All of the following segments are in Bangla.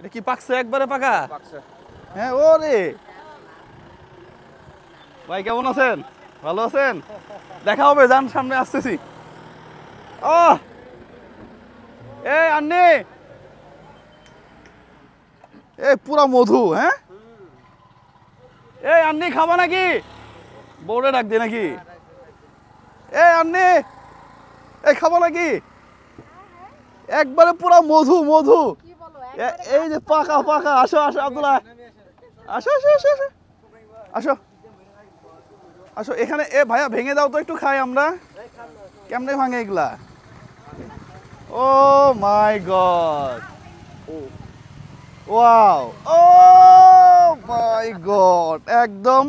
এটা কি পাকছে একবারে পাকা? পাকছে। হ্যাঁ ওরে ভাই কেমন আছেন? ভালো আছেন? দেখা হবে, যান সামনে আসতেছি। ও এই আন্নি, এই পুরা মধু। হ্যাঁ এই আন্নি খাবা নাকি? বউরে ডাক দে নাকি? এই আন্নি এই খাবা নাকি? একবারে পুরা মধু মধু। এই যে পাকা পাকা। আসো আসো আব্দুল্লাহ, আসো আসো আসো আসো আসো আসো এখানে। এ ভাইয়া ভেঙে দাও তো একটু, খাই আমরা। কেমনে ভাঙে এগুলা? ও মাই গড, ওয়াও, ও মাই গড, একদম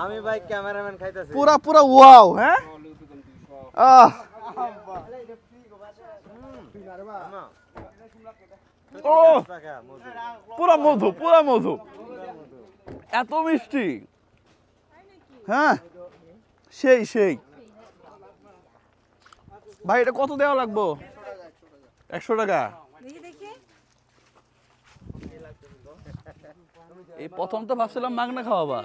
আমি ভাই ক্যামেরাম্যান খাইতাছি। পুরা পুরা ওয়াও। হ্যাঁ আহ ও পুরা মধু পুরা মধু, এত মিষ্টি। হ্যাঁ সেই সেই। ভাই এটা কত দেওয়া লাগবো? 100 টাকা। এই প্রথম তো ভাবছিলাম মাগনা খাওয়াবা।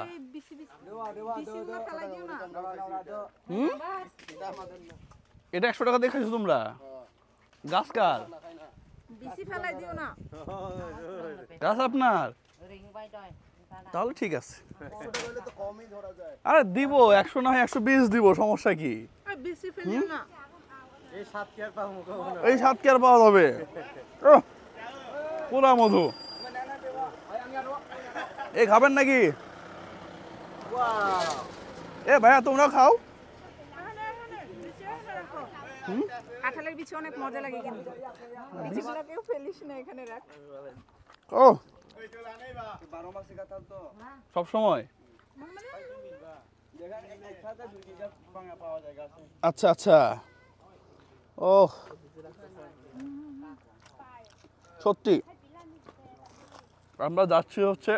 এটা 100 টাকা দিয়ে খাইছো তোমরা? গাছ কার? গাছ আপনার? তাহলে ঠিক আছে। আরে দিব 100 না হয় 120 দিব, সমস্যা কি? এই সাত কি আর পাওয়া যাবে? পুরা মধু। এই খাবেন নাকি? এ ভাইয়া তোমরা খাও। কাঁঠালের বিচি অনেক মজা লাগে কিন্তু বিচিগুলোকেও ফেলিস না, এখানে রাখ। ও সব সময়। আচ্ছা আচ্ছা। ও সত্যি আমরা যাচ্ছি হচ্ছে,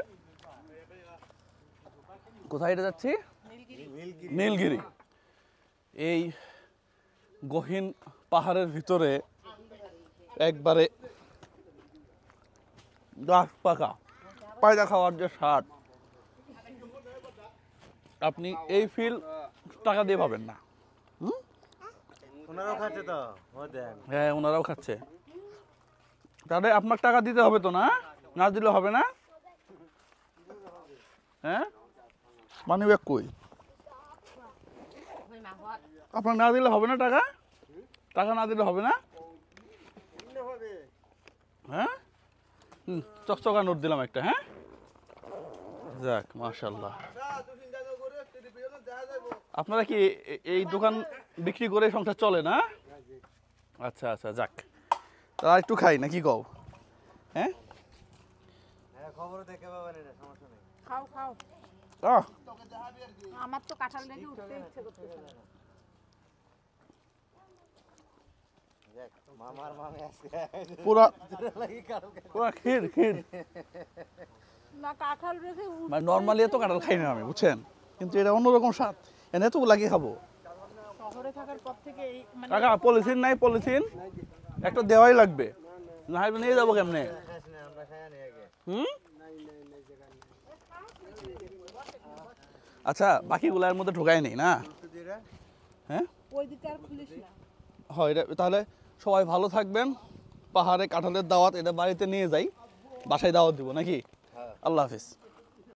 কোথায় এটা যাচ্ছি? নীলগিরি। এই গহীন পাহাড়ের ভিতরে একবারে গাছ পাকা পায়দা খাওয়ার যে স্বাদ, আপনি এই ফিল টাকা দিয়ে পাবেন না। ওনারাও খাচ্ছে তো, হ্যাঁ ওনারাও খাচ্ছে। তাহলে আপনার টাকা দিতে হবে তো, না না দিলে হবে না? হ্যাঁ মানি ব্যাগ কই? আপনার না দিলে হবে না টাকা? টাকা না দিলে হবে না? হ্যাঁ চকচকা নোট দিলাম একটা। হ্যাঁ যাক মাশাআল্লাহ। আপনারা কি এই দোকান বিক্রি করে সংসার চলে না? আচ্ছা আচ্ছা যাক, তারা একটু খাই না কি কও? হ্যাঁ খবর দেখে পাবেন, এটা সমস্যা নেই। খাও খাও। আহ আমার তো কাঁঠাল দেখে উঠতে ইচ্ছে করতেছে না। মামার মামে আজকে পুরা লাগি কারো পুরা ক্ষীর ক্ষীর। না কাঁঠাল রেখে মানে নর্মালি এত কাঁঠাল খাই না আমি, বুঝছেন, কিন্তু এটা অন্যরকম স্বাদ। এনে এত লাগিয়ে খাবো। শহরে থাকার পর থেকে এই মানে কাকা পলিথিন নাই? পলিথিন একটা দেওয়াই লাগবে, না হয় নিয়ে যাবো কেমনে? আমরা খাই আনি আগে। হুম আচ্ছা বাকিগুলো এর মধ্যে ঢোকায় নেই না? হ্যাঁ ওই দিকটা আর খুলিস না। হয় এটা। তাহলে সবাই ভালো থাকবেন। পাহাড়ে কাঁঠালের দাওয়াত, এটা বাড়িতে নিয়ে যাই, বাসায় দাওয়াত দিব নাকি? আল্লাহ হাফিজ।